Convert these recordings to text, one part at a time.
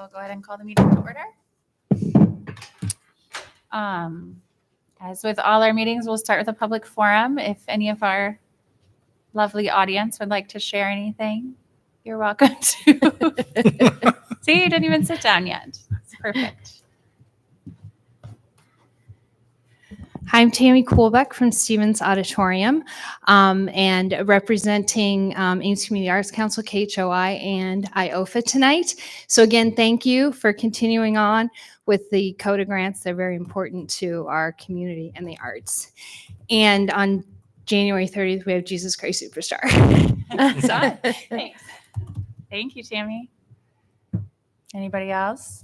we'll go ahead and call the meeting to order. As with all our meetings, we'll start with a public forum. If any of our lovely audience would like to share anything, you're welcome to. See, you didn't even sit down yet. It's perfect. Hi, I'm Tammy Koolbeck from Stevens Auditorium, and representing Ames Community Arts Council, KHOI, and IOFA tonight. So again, thank you for continuing on with the CODA grants. They're very important to our community and the arts. And on January 30th, we have Jesus Christ Superstar. Thanks. Thank you, Tammy. Anybody else?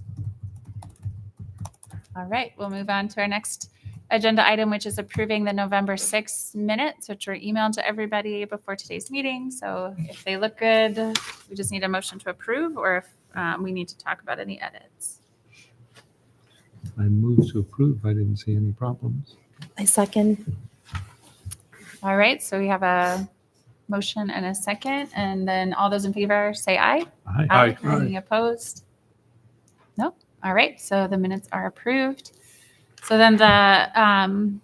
All right, we'll move on to our next agenda item, which is approving the November 6th minutes, which were emailed to everybody before today's meeting. So if they look good, we just need a motion to approve, or if we need to talk about any edits. I move to approve. I didn't see any problems. I second. All right, so we have a motion and a second, and then all those in favor say aye. Aye. Any opposed? Nope. All right, so the minutes are approved. So then the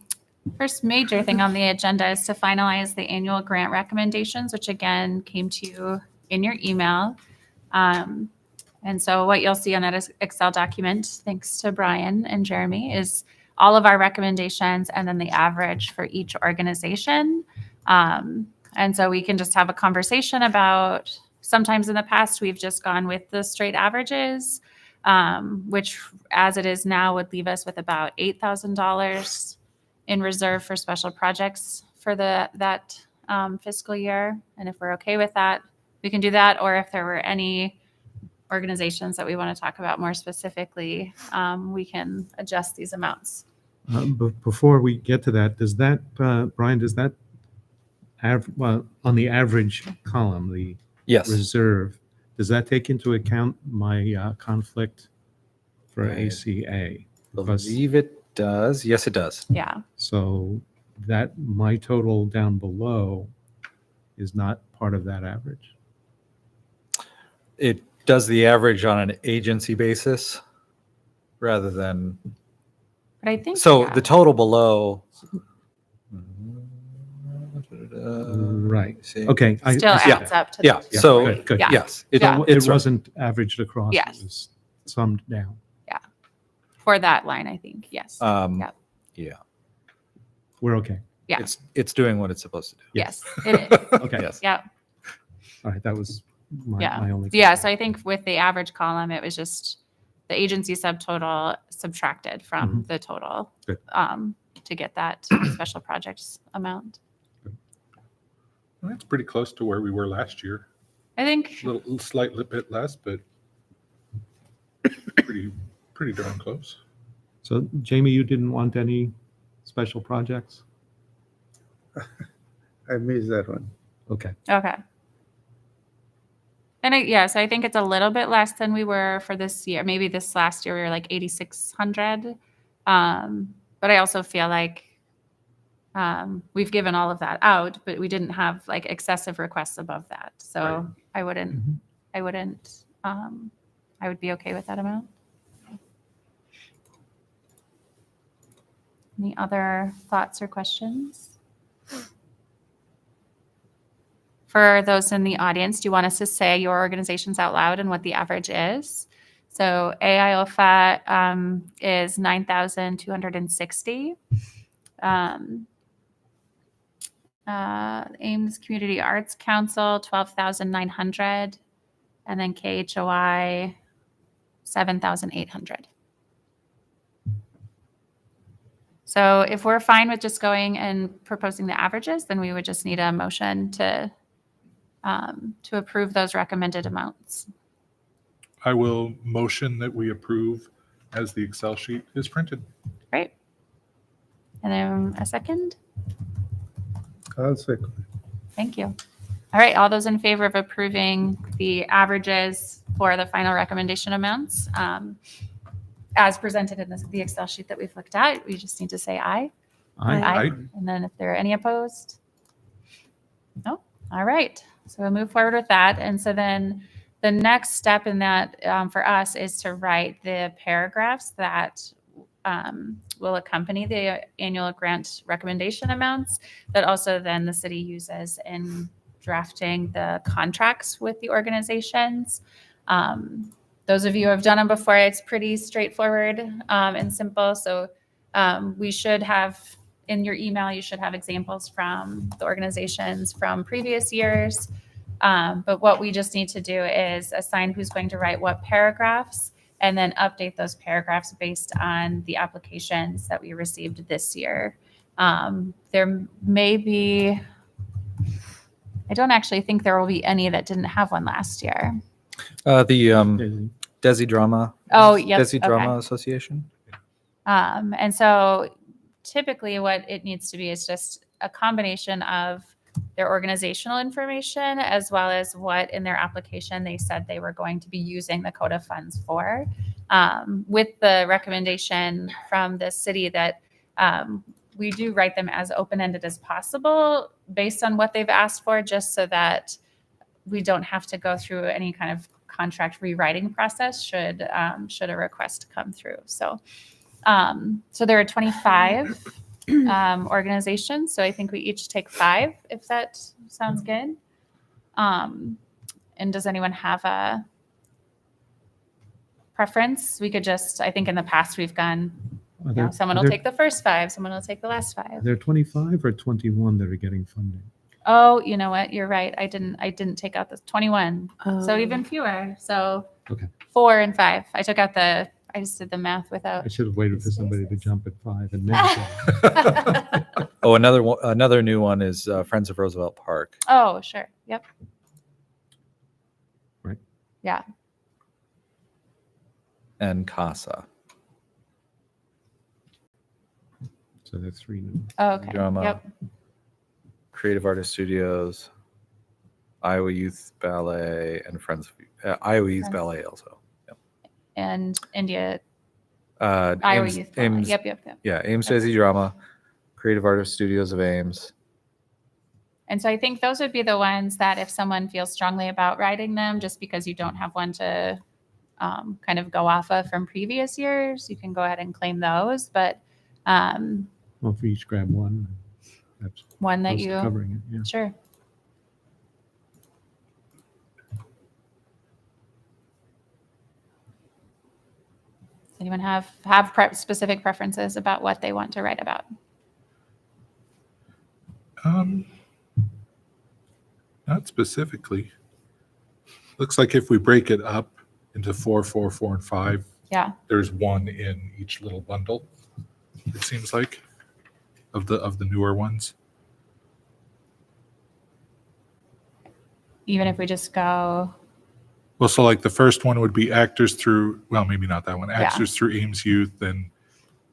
first major thing on the agenda is to finalize the annual grant recommendations, which again came to you in your email. And so what you'll see on that Excel document, thanks to Brian and Jeremy, is all of our recommendations and then the average for each organization. And so we can just have a conversation about, sometimes in the past, we've just gone with the straight averages, which as it is now would leave us with about $8,000 in reserve for special projects for that fiscal year. And if we're okay with that, we can do that. Or if there were any organizations that we want to talk about more specifically, we can adjust these amounts. But before we get to that, does that, Brian, does that, on the average column, the Yes. reserve, does that take into account my conflict for ACA? Because- Believe it does. Yes, it does. Yeah. So that my total down below is not part of that average. It does the average on an agency basis rather than. But I think So yeah. the total below. Right. See? Okay. still I see. adds up to Yeah. the So Good, good. Yeah. yes, It, Yeah. it it's right. wasn't averaged across. Yes. It was summed down. for that line, I think. Yes. Yeah. We're okay. Yeah. It's doing what it's supposed to do. Yes. It is. Okay. Yes. Yeah. All right. That was my, Yeah. my only. Yeah. concern. So I think with the average column, it was just the agency subtotal subtracted from the total Good. To get that special projects amount. That's pretty close to where we were last year. I think, A little slightly bit less, but pretty darn close. So Jamie, you didn't want any special projects? I missed that one. Okay. okay. And so I think it's a little bit less than we were for this year. Maybe this last year we were like 8,600. But I also feel like we've given all of that out, but we didn't have like excessive requests above that. So Right. I wouldn't, Mhm. I would be okay with that amount. Any other thoughts or questions? For those in the audience, do you want us to say your organizations out loud and what the average is? So AIOFA is 9,260. Ames Community Arts Council, 12,900. And then KHOI, 7,800. So if we're fine with just going and proposing the averages, then we would just need a motion to approve those recommended amounts. I will motion that we approve as the Excel sheet is printed. Right? And then a second. I'll second. Thank you. All right, all those in favor of approving the averages for the final recommendation amounts as presented in the Excel sheet that we've looked at, we just need to say aye. Aye. And then if there are any opposed? No? All right. So we'll move forward with that. And so then the next step in that for us is to write the paragraphs that will accompany the annual grant recommendation amounts that also then the city uses in drafting the contracts with the organizations. Those of you who have done them before, it's pretty straightforward and simple. So we should have in your email, you should have examples from the organizations from previous years. But what we just need to do is assign who's going to write what paragraphs and then update those paragraphs based on the applications that we received this year. There may be, I don't actually think there will be any that didn't have one last year. The Desi Drama. Oh, yep. Desi okay. Drama Association. And so typically what it needs to be is just a combination of their organizational information as well as what in their application they said they were going to be using the CODA funds for, with the recommendation from the city that we do write them as open-ended as possible based on what they've asked for, just so that we don't have to go through any kind of contract rewriting process should a request come through. So there are 25 organizations. So I think we each take 5, if that sounds good. And does anyone have a preference? We could just, I think in the past we've gone, Are there, someone are will there- take the first 5, someone will take the last Are 5. there 25 or 21 that are getting funding? Oh, you know what? You're right. I didn't take out the 21. So even fewer. So Okay. 4 and 5. I just did the math without. I should have waited for somebody to Spaces. jump at 5 and then. Oh, another new one is Friends of Roosevelt Park. Oh, sure. Yep. Right. Yeah. And CASA. So that's 3 new. Oh, okay. Drama. Yep. Creative Artist Studios, Iowa Youth Ballet, and Friends of Iowa Youth Friends. Ballet also. And India, Iowa Ames, Youth. Ballet. Ames, Yep. yeah, Ames Okay. Desi Drama, Creative Artist Studios of Ames. And so I think those would be the ones that if someone feels strongly about writing them, just because you don't have one to kind of go off of from previous years, you can go ahead and claim those. But Well, if we each grab one, that's one that close to you, covering it. Yeah. sure. Does anyone have specific preferences about what they want to write about? Not specifically. Looks like if we break it up into 4, 4, 4, and 5, Yeah. there's one in each little bundle. It seems like of the newer ones. Even if we just go, Well, so like the first one would be actors through, well, maybe not that one, Yeah. actors through Ames Youth, then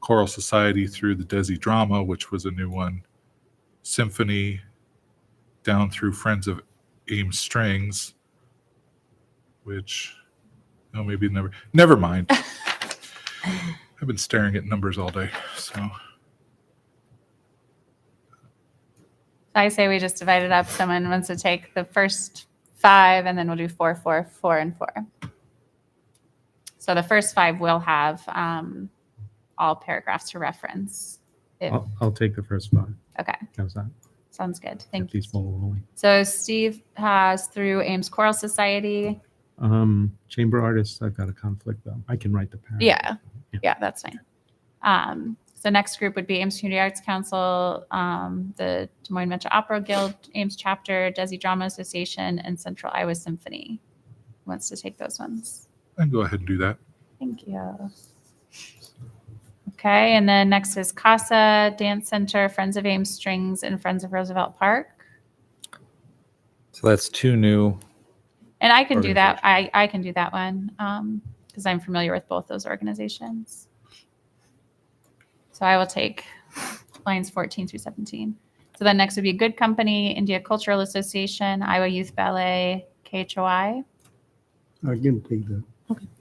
Choral Society through the Desi Drama, which was a new one, Symphony down through Friends of Ames Strings, which, oh, maybe never mind. I've been staring at numbers all day, so. I say we just divide it up. Someone wants to take the first 5, and then we'll do 4, 4, 4, and 4. So the first 5 will have all paragraphs to reference. I'll take the first 5. Okay, How's that? sounds good. Get Thank you. these ball rolling. So Steve has through Ames Choral Society. Chamber artists, I've got a conflict though. I can write the paragraph. Yeah, that's fine. So next group would be Ames Community Arts Council, the Des Moines Metro Opera Guild, Ames Chapter, Desi Drama Association, and Central Iowa Symphony. Who wants to take those ones? I can go ahead and do that. Thank you. Okay, and then next is CASA, Dance Center, Friends of Ames Strings, and Friends of Roosevelt Park. So that's 2 new. And I can do that. I can do that one because I'm familiar with both those organizations. So I will take lines 14 through 17. So then next would be Good Company, India Cultural Association, Iowa Youth Ballet, KHOI. I can take that.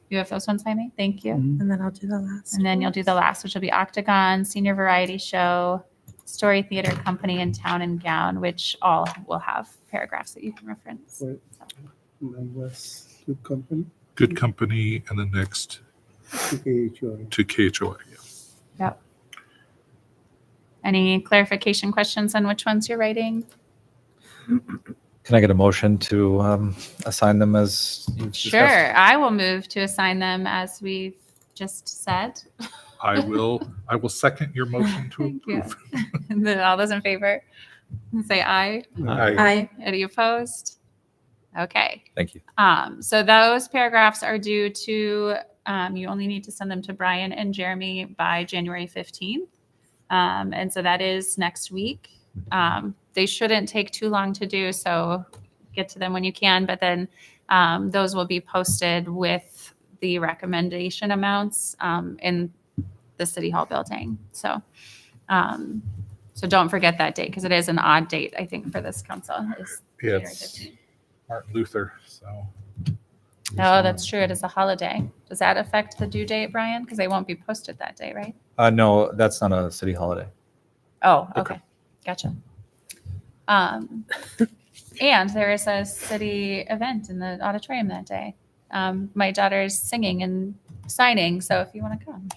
You have those ones, Jaime? Thank you. Mhm. And then I'll do the last. And then you'll do the last, which will be Octagon, Senior Variety Show, Story Theater Company, and Town and Gown, which all will have paragraphs that you can reference. Well, mine was Good company, Good Company, and the next KHI. to KHOI. Yeah. Yep. Any clarification questions on which ones you're writing? Can I get a motion to assign them as you've discussed? Sure, I will move to assign them as we just said. I will second your motion to Thank you. approve. And then all those in favor, say aye. Aye. Any opposed? Okay. Thank you. So those paragraphs are due to, you only need to send them to Brian and Jeremy by January 15th. And so that is next week. They shouldn't take too long to do, so get to them when you can, but then those will be posted with the recommendation amounts in the City Hall building. So, so don't forget that date because it is an odd date, I think, for this council. Is Yeah, January it's 15th. Martin Luther. So Oh, that's true. It is a holiday. Does that affect the due date, Brian? Because they won't be posted that day, right? No, that's not a city holiday. Oh, okay. Gotcha. And there is a city event in the auditorium that day. My daughter's singing and signing, so if you want to come.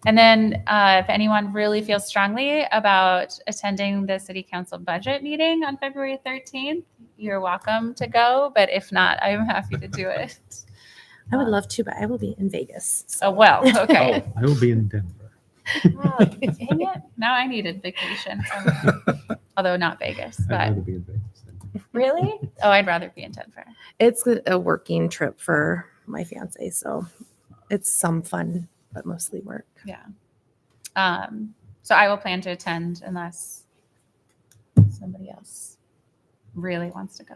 And then if anyone really feels strongly about attending the city council budget meeting on February 13th, you're welcome to go. But if not, I'm happy to do it. I would love to, but I will be in Vegas. Oh, well, okay. I will be in Denver. Oh, dang it. Now I needed vacation. Although not Vegas, I'd but rather be in Vegas than- really? Oh, I'd rather be in Denver. It's a working trip for my fiance, so it's some fun, but mostly work. Yeah. So I will plan to attend unless somebody else really wants to go.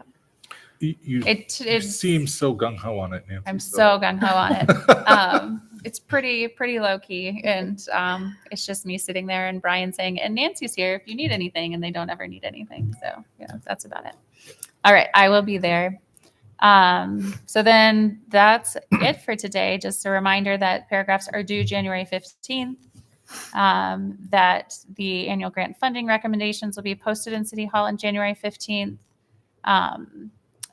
you It seem so gung ho on it, Nancy. I'm so gung ho on it. It's pretty low key, and it's just me sitting there and Brian saying, "And Nancy's here if you need anything," and they don't ever need anything. So yeah, that's about it. All right, I will be there. So then that's it for today. Just a reminder that paragraphs are due January 15th. That the annual grant funding recommendations will be posted in City Hall on January 15th.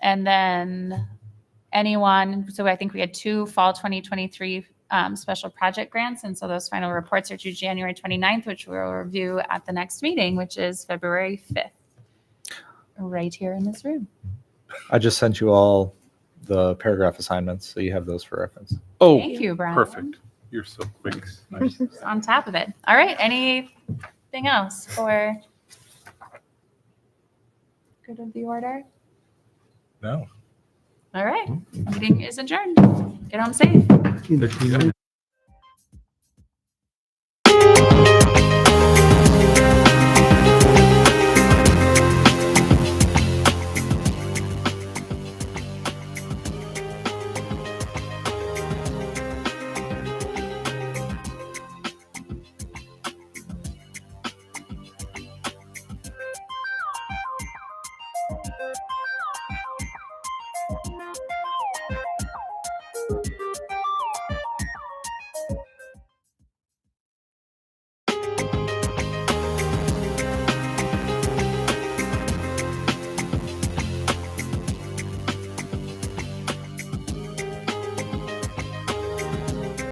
And then anyone, so I think we had 2 fall 2023 special project grants. And so those final reports are due January 29th, which we'll review at the next meeting, which is February 5th, right here in this room. I just sent you all the paragraph assignments, so you have those for reference. Thank you, Brian. Perfect. You're so quick. Nice. On top of it. All right. Anything else for good of the order? No. All right. Meeting is adjourned. Get home safe. 13 minutes.